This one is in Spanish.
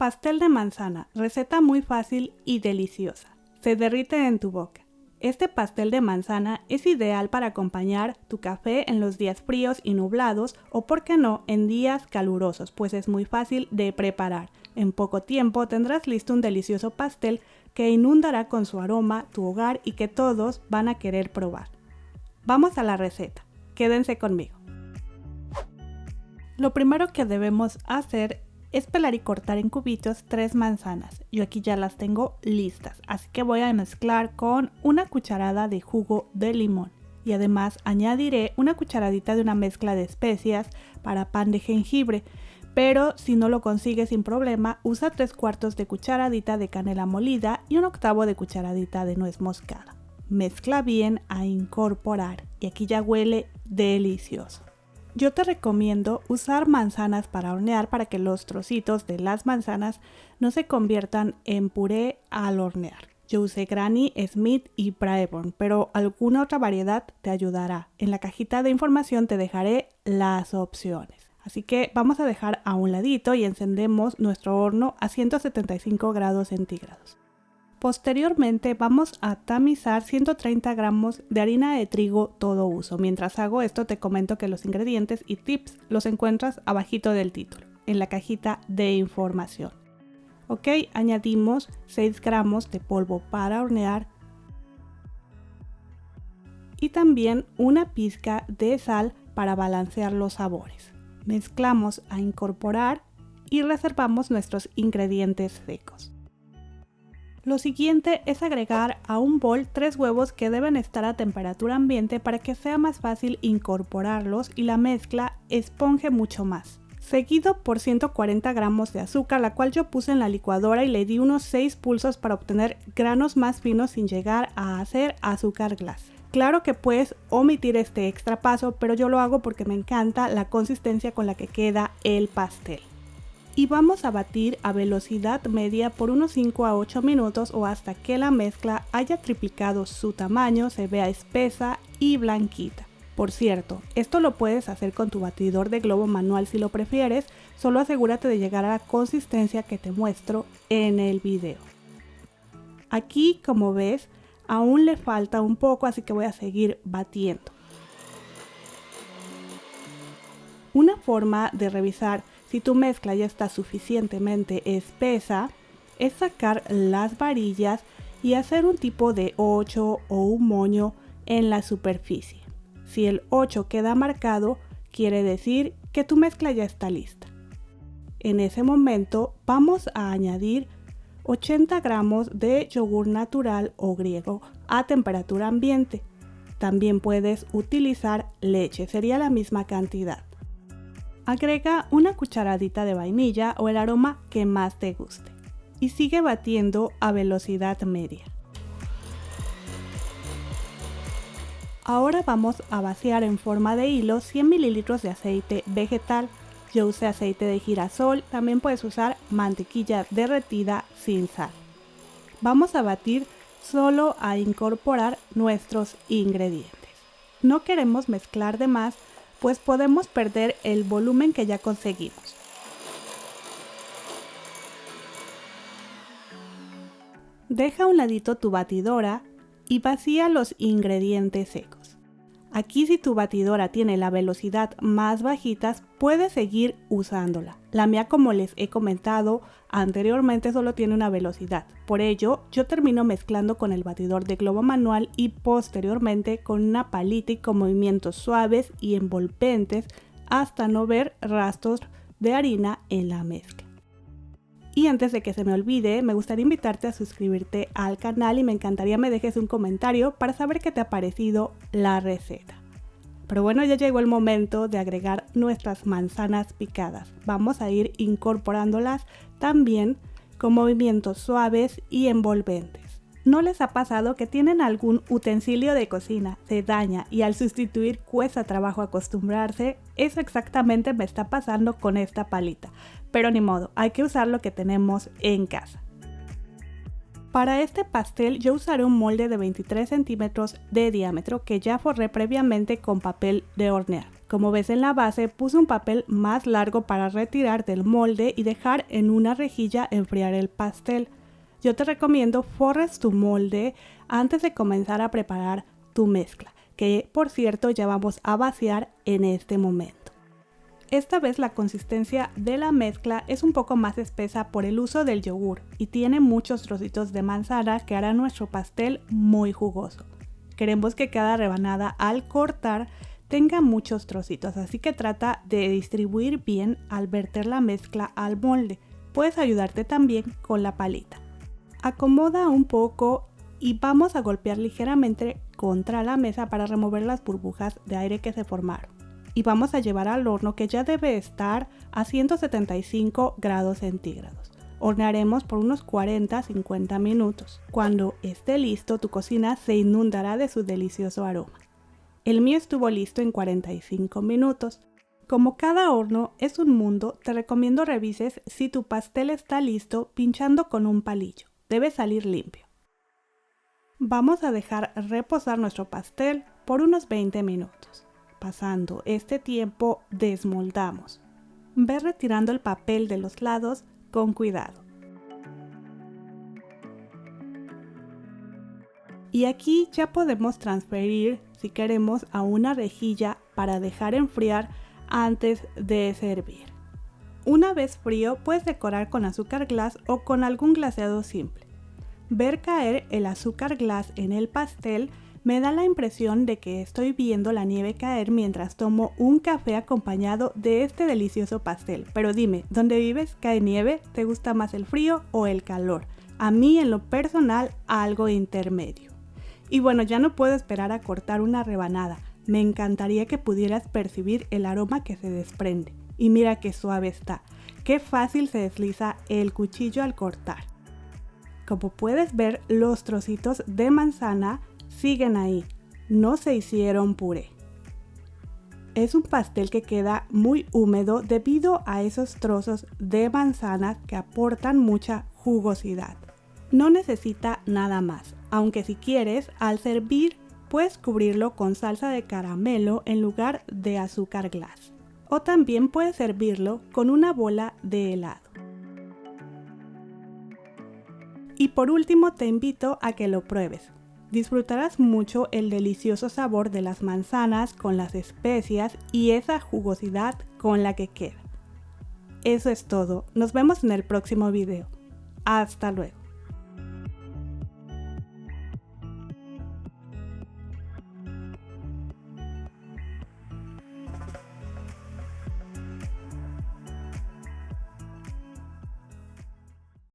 Pastel de manzana, receta muy fácil y deliciosa. Se derrite en tu boca. Este pastel de manzana es ideal para acompañar tu café en los días fríos y nublados o, por qué no, en días calurosos, pues es muy fácil de preparar. En poco tiempo tendrás listo un delicioso pastel que inundará con su aroma tu hogar y que todos van a querer probar. Vamos a la receta. Quédense conmigo. Lo primero que debemos hacer es pelar y cortar en cubitos 3 manzanas. Yo aquí ya las tengo listas, así que voy a mezclar con una cucharada de jugo de limón. Y además añadiré una cucharadita de una mezcla de especias para pan de jengibre. Pero si no lo consigues sin problema, usa 3/4 de cucharadita de canela molida y 1/8 de cucharadita de nuez moscada. Mezcla bien a incorporar y aquí ya huele delicioso. Yo te recomiendo usar manzanas para hornear para que los trocitos de las manzanas no se conviertan en puré al hornear. Yo usé Granny Smith y Braeburn, pero alguna otra variedad te ayudará. En la cajita de información te dejaré las opciones. Así que vamos a dejar a un ladito y encendemos nuestro horno a 175 grados centígrados. Posteriormente vamos a tamizar 130 gramos de harina de trigo todo uso. Mientras hago esto te comento que los ingredientes y tips los encuentras abajito del título, en la cajita de información. Ok, añadimos 6 gramos de polvo para hornear y también una pizca de sal para balancear los sabores. Mezclamos a incorporar y reservamos nuestros ingredientes secos. Lo siguiente es agregar a un bol 3 huevos que deben estar a temperatura ambiente para que sea más fácil incorporarlos y la mezcla esponje mucho más. Seguido por 140 gramos de azúcar, la cual yo puse en la licuadora y le di unos 6 pulsos para obtener granos más finos sin llegar a hacer azúcar glass. Claro que puedes omitir este extra paso, pero yo lo hago porque me encanta la consistencia con la que queda el pastel. Y vamos a batir a velocidad media por unos 5 a 8 minutos o hasta que la mezcla haya triplicado su tamaño, se vea espesa y blanquita. Por cierto, esto lo puedes hacer con tu batidor de globo manual si lo prefieres, solo asegúrate de llegar a la consistencia que te muestro en el video. Aquí, como ves, aún le falta un poco, así que voy a seguir batiendo. Una forma de revisar si tu mezcla ya está suficientemente espesa es sacar las varillas y hacer un tipo de 8 o un moño en la superficie. Si el 8 queda marcado, quiere decir que tu mezcla ya está lista. En ese momento vamos a añadir 80 gramos de yogur natural o griego a temperatura ambiente. También puedes utilizar leche, sería la misma cantidad. Agrega una cucharadita de vainilla o el aroma que más te guste y sigue batiendo a velocidad media. Ahora vamos a vaciar en forma de hilo 100 mililitros de aceite vegetal. Yo usé aceite de girasol, también puedes usar mantequilla derretida sin sal. Vamos a batir solo a incorporar nuestros ingredientes. No queremos mezclar de más, pues podemos perder el volumen que ya conseguimos. Deja a un ladito tu batidora y vacía los ingredientes secos. Aquí, si tu batidora tiene la velocidad más bajitas, puedes seguir usándola. La mía, como les he comentado anteriormente, solo tiene una velocidad. Por ello, yo termino mezclando con el batidor de globo manual y posteriormente con una palita y con movimientos suaves y envolventes hasta no ver rastros de harina en la mezcla. Y antes de que se me olvide, me gustaría invitarte a suscribirte al canal y me encantaría me dejes un comentario para saber qué te ha parecido la receta. Pero bueno, ya llegó el momento de agregar nuestras manzanas picadas. Vamos a ir incorporándolas también con movimientos suaves y envolventes. ¿No les ha pasado que tienen algún utensilio de cocina, se daña y al sustituir cuesta trabajo acostumbrarse? Eso exactamente me está pasando con esta palita, pero ni modo, hay que usar lo que tenemos en casa. Para este pastel yo usaré un molde de 23 centímetros de diámetro que ya forré previamente con papel de hornear. Como ves en la base, puse un papel más largo para retirar del molde y dejar en una rejilla enfriar el pastel. Yo te recomiendo forres tu molde antes de comenzar a preparar tu mezcla, que por cierto ya vamos a vaciar en este momento. Esta vez la consistencia de la mezcla es un poco más espesa por el uso del yogur y tiene muchos trocitos de manzana que hará nuestro pastel muy jugoso. Queremos que cada rebanada al cortar tenga muchos trocitos, así que trata de distribuir bien al verter la mezcla al molde. Puedes ayudarte también con la palita. Acomoda un poco y vamos a golpear ligeramente contra la mesa para remover las burbujas de aire que se formaron. Y vamos a llevar al horno, que ya debe estar a 175 grados centígrados. Hornearemos por unos 40-50 minutos. Cuando esté listo, tu cocina se inundará de su delicioso aroma. El mío estuvo listo en 45 minutos. Como cada horno es un mundo, te recomiendo revises si tu pastel está listo pinchando con un palillo. Debe salir limpio. Vamos a dejar reposar nuestro pastel por unos 20 minutos. Pasando este tiempo, desmoldamos. Ve retirando el papel de los lados con cuidado. Y aquí ya podemos transferir, si queremos, a una rejilla para dejar enfriar antes de servir. Una vez frío, puedes decorar con azúcar glass o con algún glaseado simple. Ver caer el azúcar glass en el pastel me da la impresión de que estoy viendo la nieve caer mientras tomo un café acompañado de este delicioso pastel. Pero dime, ¿dónde vives? ¿Cae nieve? ¿Te gusta más el frío o el calor? A mí, en lo personal, algo intermedio. Y bueno, ya no puedo esperar a cortar una rebanada. Me encantaría que pudieras percibir el aroma que se desprende. Y mira qué suave está. Qué fácil se desliza el cuchillo al cortar. Como puedes ver, los trocitos de manzana siguen ahí, no se hicieron puré. Es un pastel que queda muy húmedo debido a esos trozos de manzana que aportan mucha jugosidad. No necesita nada más, aunque si quieres, al servir puedes cubrirlo con salsa de caramelo en lugar de azúcar glass. O también puedes servirlo con una bola de helado. Y por último te invito a que lo pruebes. Disfrutarás mucho el delicioso sabor de las manzanas con las especias y esa jugosidad con la que queda. Eso es todo, nos vemos en el próximo video. Hasta luego.